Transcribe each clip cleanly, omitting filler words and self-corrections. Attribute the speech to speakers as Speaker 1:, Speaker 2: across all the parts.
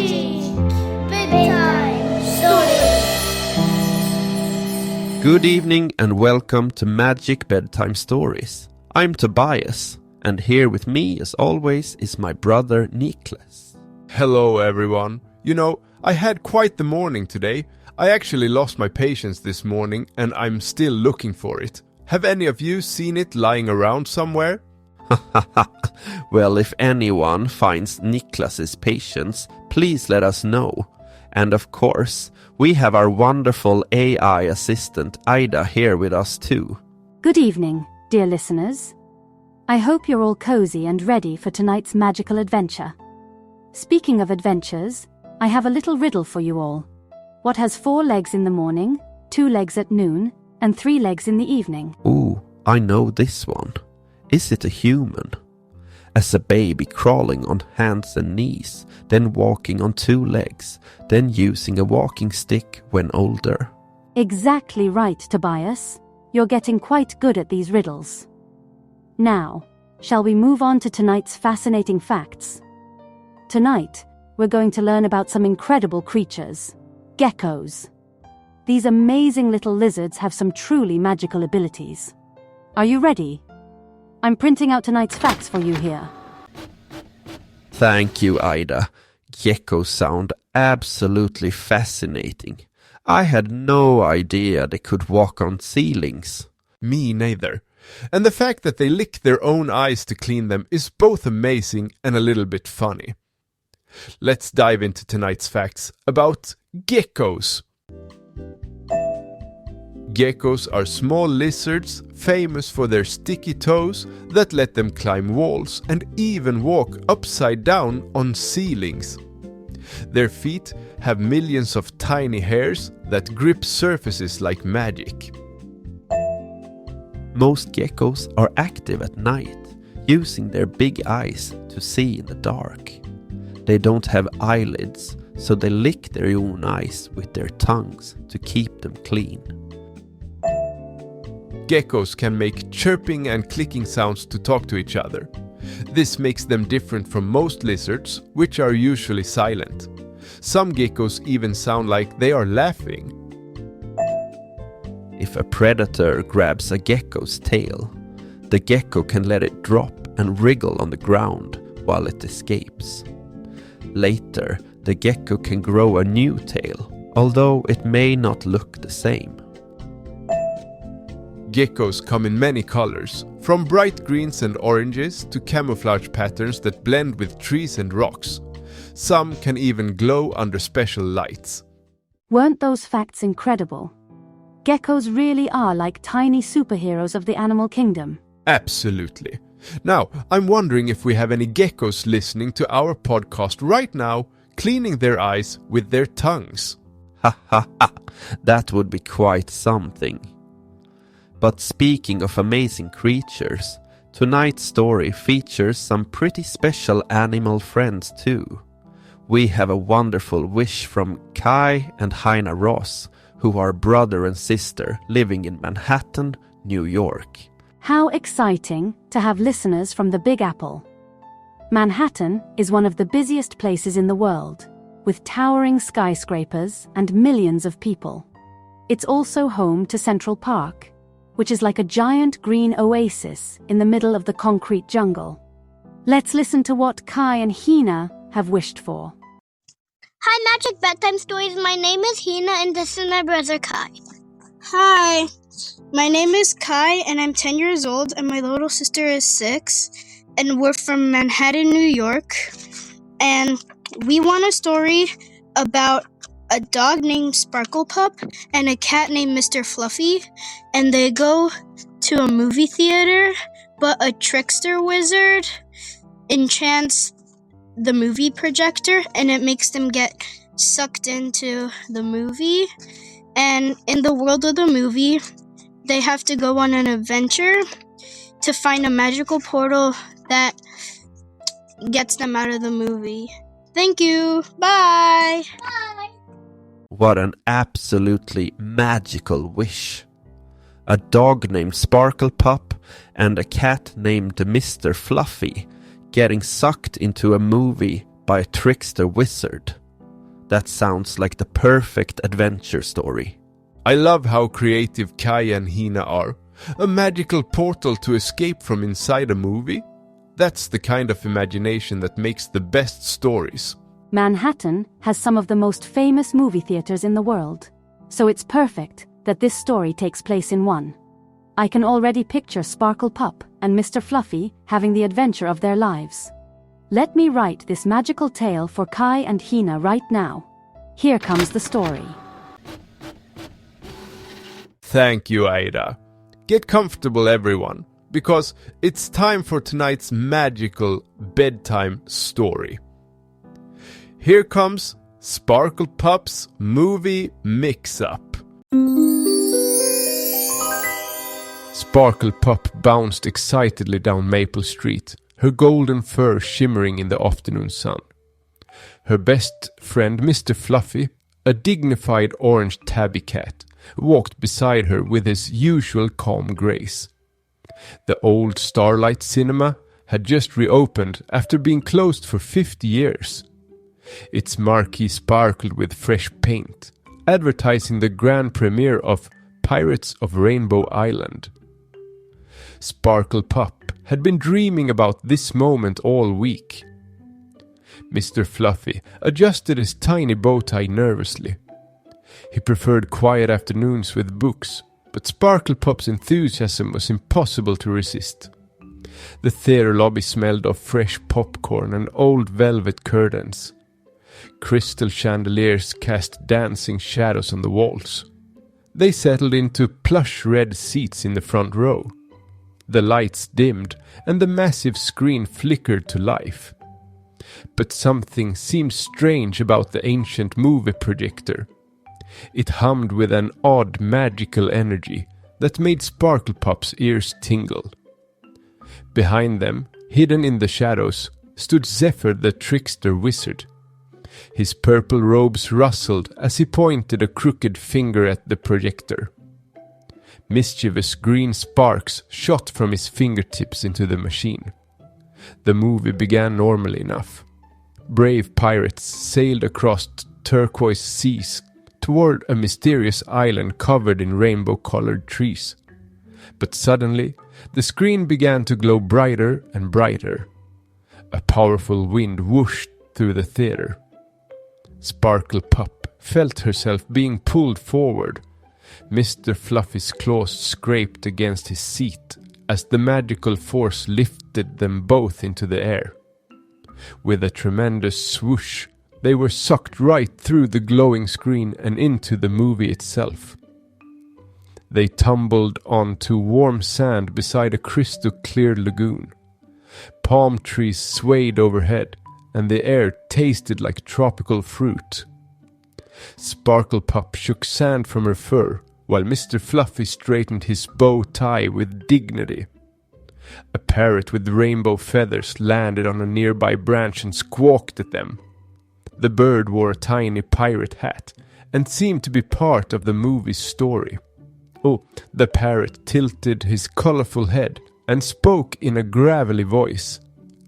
Speaker 1: watching Bedtime Stories.
Speaker 2: Good evening and welcome to Magic Bedtime Stories. I'm Tobias, and here with me as always is my brother Niklas.
Speaker 3: Hello everyone. You know, I had quite the morning today. I actually lost my patience this morning and I'm still looking for it. Have any of you seen it lying around somewhere?
Speaker 2: Well, if anyone finds Niklas's patience, please let us know. And of course, we have our wonderful AI assistant Ida here with us too.
Speaker 4: Good evening, dear listeners. I hope you're all cozy and ready for tonight's magical adventure. Speaking of adventures, I have a little riddle for you all. What has 4 legs in the morning, 2 legs at noon, and 3 legs in the evening?
Speaker 2: Ooh, I know this one. Is it a human? As a baby crawling on hands and knees, then walking on 2 legs, then using a walking stick when older.
Speaker 4: Exactly right, Tobias. You're getting quite good at these riddles. Now, shall we move on to tonight's fascinating facts? Tonight, we're going to learn about some incredible creatures. Geckos. These amazing little lizards have some truly magical abilities. Are you ready? I'm printing out tonight's facts for you here.
Speaker 2: Thank you, Ida. Geckos sound absolutely fascinating. I had no idea they could walk on ceilings.
Speaker 3: Me neither. And the fact that they lick their own eyes to clean them is both amazing and a little bit funny. Let's dive into tonight's facts about geckos. Geckos are small lizards famous for their sticky toes that let them climb walls and even walk upside down on ceilings. Their feet have millions of tiny hairs that grip surfaces like magic.
Speaker 2: Most geckos are active at night, using their big eyes to see in the dark. They don't have eyelids, so they lick their own eyes with their tongues to keep them clean.
Speaker 3: Geckos can make chirping and clicking sounds to talk to each other. This makes them different from most lizards, which are usually silent. Some geckos even sound like they are laughing.
Speaker 2: If a predator grabs a gecko's tail, the gecko can let it drop and wriggle on the ground while it escapes. Later, the gecko can grow a new tail, although it may not look the same.
Speaker 3: Geckos come in many colors, from bright greens and oranges to camouflage patterns that blend with trees and rocks. Some can even glow under special lights.
Speaker 4: Weren't those facts incredible? Geckos really are like tiny superheroes of the animal kingdom.
Speaker 3: Absolutely. Now, I'm wondering if we have any geckos listening to our podcast right now, cleaning their eyes with their tongues.
Speaker 2: Ha ha ha, that would be quite something. But speaking of amazing creatures, tonight's story features some pretty special animal friends too. We have a wonderful wish from Kai and Hina Ross, who are brother and sister living in Manhattan, New York.
Speaker 4: How exciting to have listeners from the Big Apple. Manhattan is one of the busiest places in the world, with towering skyscrapers and millions of people. It's also home to Central Park, which is like a giant green oasis in the middle of the concrete jungle. Let's listen to what Kai and Hina have wished for.
Speaker 1: Hi, Magic Bedtime Stories. My name is Hina, and this is my brother Kai.
Speaker 5: Hi, my name is Kai, and I'm 10 years old, and my little sister is 6, and we're from Manhattan, New York, and we want a story about a dog named Sparkle Pup and a cat named Mr. Fluffy, and they go to a movie theater, but a trickster wizard enchants the movie projector, and it makes them get sucked into the movie. And in the world of the movie, they have to go on an adventure to find a magical portal that gets them out of the movie. Thank you. Bye.
Speaker 1: Bye.
Speaker 2: What an absolutely magical wish. A dog named Sparkle Pup and a cat named Mr. Fluffy getting sucked into a movie by a trickster wizard. That sounds like the perfect adventure story.
Speaker 3: I love how creative Kai and Hina are. A magical portal to escape from inside a movie? That's the kind of imagination that makes the best stories.
Speaker 4: Manhattan has some of the most famous movie theaters in the world, so it's perfect that this story takes place in one. I can already picture Sparkle Pup and Mr. Fluffy having the adventure of their lives. Let me write this magical tale for Kai and Hina right now. Here comes the story.
Speaker 3: Thank you, Aida. Get comfortable, everyone, because it's time for tonight's magical bedtime story. Here comes Sparkle Pup's movie mix-up. Sparkle Pup bounced excitedly down Maple Street, her golden fur shimmering in the afternoon sun. Her best friend, Mr. Fluffy, a dignified orange tabby cat, walked beside her with his usual calm grace. The old Starlight Cinema had just reopened after being closed for 50 years. Its marquee sparkled with fresh paint, advertising the grand premiere of Pirates of Rainbow Island. Sparkle Pup had been dreaming about this moment all week. Mr. Fluffy adjusted his tiny bow tie nervously. He preferred quiet afternoons with books, but Sparkle Pup's enthusiasm was impossible to resist. The theater lobby smelled of fresh popcorn and old velvet curtains. Crystal chandeliers cast dancing shadows on the walls. They settled into plush red seats in the front row. The lights dimmed and the massive screen flickered to life. But something seemed strange about the ancient movie projector. It hummed with an odd magical energy that made Sparkle Pup's ears tingle. Behind them, hidden in the shadows, stood Zephyr the Trickster Wizard. His purple robes rustled as he pointed a crooked finger at the projector. Mischievous green sparks shot from his fingertips into the machine. The movie began normally enough. Brave pirates sailed across turquoise seas toward a mysterious island covered in rainbow-colored trees. But suddenly, the screen began to glow brighter and brighter. A powerful wind whooshed through the theater. Sparkle Pup felt herself being pulled forward. Mr. Fluffy's claws scraped against his seat as the magical force lifted them both into the air. With a tremendous swoosh, they were sucked right through the glowing screen and into the movie itself. They tumbled onto warm sand beside a crystal-clear lagoon. Palm trees swayed overhead, and the air tasted like tropical fruit. Sparkle Pup shook sand from her fur, while Mr. Fluffy straightened his bow tie with dignity. A parrot with rainbow feathers landed on a nearby branch and squawked at them. The bird wore a tiny pirate hat and seemed to be part of the movie's story. Oh, the parrot tilted his colorful head and spoke in a gravelly voice.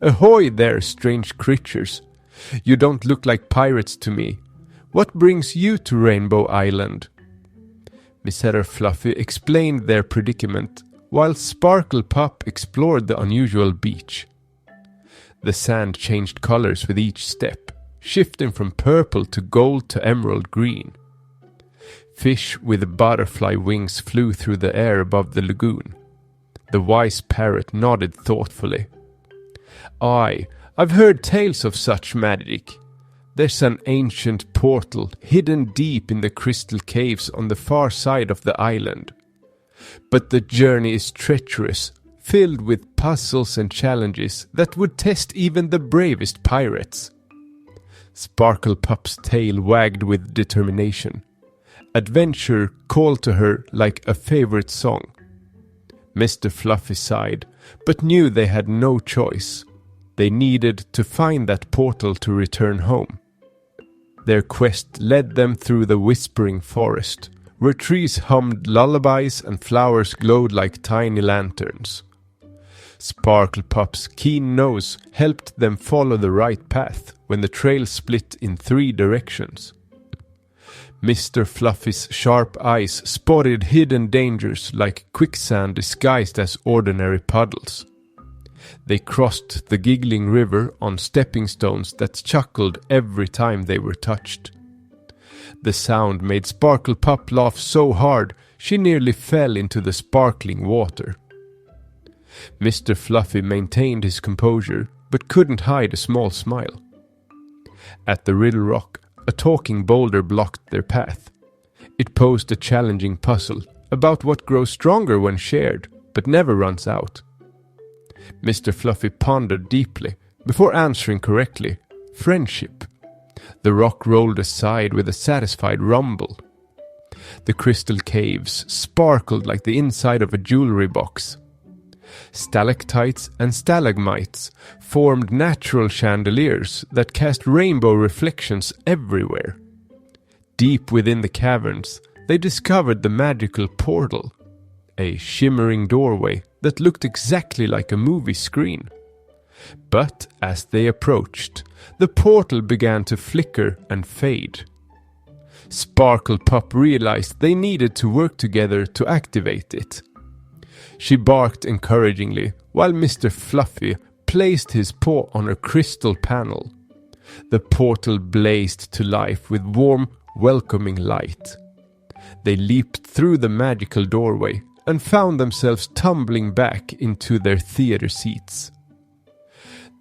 Speaker 3: "Ahoy there, strange creatures! You don't look like pirates to me. What brings you to Rainbow Island?" Mr. Fluffy explained their predicament, while Sparkle Pup explored the unusual beach. The sand changed colors with each step, shifting from purple to gold to emerald green. Fish with butterfly wings flew through the air above the lagoon. The wise parrot nodded thoughtfully. I've heard tales of such magic. There's an ancient portal hidden deep in the crystal caves on the far side of the island. But the journey is treacherous, filled with puzzles and challenges that would test even the bravest pirates. Sparkle Pup's tail wagged with determination. Adventure called to her like a favorite song. Mr. Fluffy sighed, but knew they had no choice. They needed to find that portal to return home. Their quest led them through the whispering forest, where trees hummed lullabies and flowers glowed like tiny lanterns. Sparkle Pup's keen nose helped them follow the right path when the trail split in 3 directions. Mr. Fluffy's sharp eyes spotted hidden dangers like quicksand disguised as ordinary puddles. They crossed the giggling river on stepping stones that chuckled every time they were touched. The sound made Sparkle Pup laugh so hard she nearly fell into the sparkling water. Mr. Fluffy maintained his composure but couldn't hide a small smile. At the Riddle Rock, a talking boulder blocked their path. It posed a challenging puzzle about what grows stronger when shared, but never runs out. Mr. Fluffy pondered deeply before answering correctly, friendship. The rock rolled aside with a satisfied rumble. The crystal caves sparkled like the inside of a jewelry box. Stalactites and stalagmites formed natural chandeliers that cast rainbow reflections everywhere. Deep within the caverns, they discovered the magical portal, a shimmering doorway that looked exactly like a movie screen. But as they approached, the portal began to flicker and fade. Sparkle Pup realized they needed to work together to activate it. She barked encouragingly while Mr. Fluffy placed his paw on a crystal panel. The portal blazed to life with warm, welcoming light. They leaped through the magical doorway and found themselves tumbling back into their theater seats.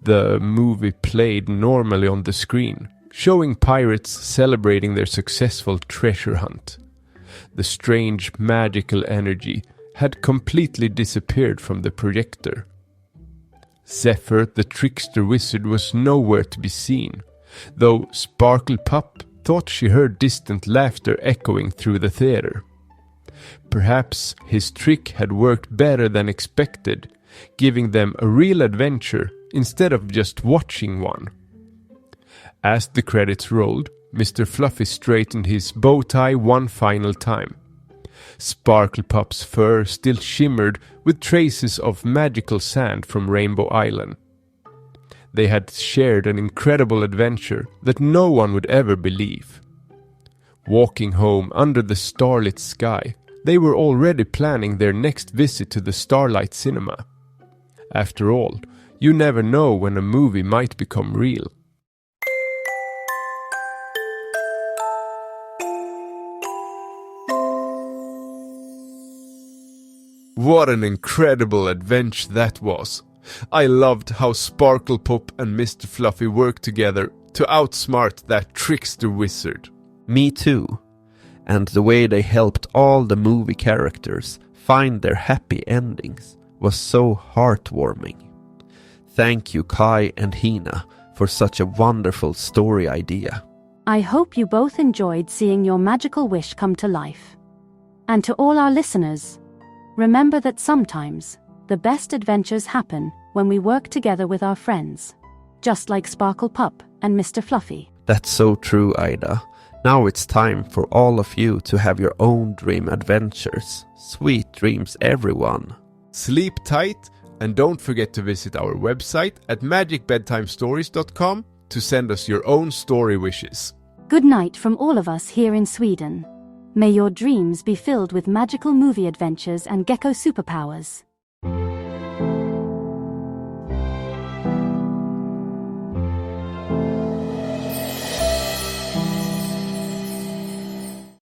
Speaker 3: The movie played normally on the screen, showing pirates celebrating their successful treasure hunt. The strange magical energy had completely disappeared from the projector. Zephyr the Trickster Wizard was nowhere to be seen, though Sparkle Pup thought she heard distant laughter echoing through the theater. Perhaps his trick had worked better than expected, giving them a real adventure instead of just watching one. As the credits rolled, Mr. Fluffy straightened his bow tie one final time. Sparkle Pup's fur still shimmered with traces of magical sand from Rainbow Island. They had shared an incredible adventure that no one would ever believe. Walking home under the starlit sky, they were already planning their next visit to the Starlight Cinema. After all, you never know when a movie might become real. What an incredible adventure that was! I loved how Sparkle Pup and Mr. Fluffy worked together to outsmart that trickster wizard.
Speaker 2: Me too. And the way they helped all the movie characters find their happy endings was so heartwarming. Thank you, Kai and Hina, for such a wonderful story idea.
Speaker 4: I hope you both enjoyed seeing your magical wish come to life. And to all our listeners, remember that sometimes the best adventures happen when we work together with our friends, just like Sparkle Pup and Mr. Fluffy.
Speaker 2: That's so true, Ida. Now it's time for all of you to have your own dream adventures. Sweet dreams, everyone.
Speaker 3: Sleep tight, and don't forget to visit our website at magicbedtimestories.com to send us your own story wishes.
Speaker 4: Good night from all of us here in Sweden. May your dreams be filled with magical movie adventures and gecko superpowers.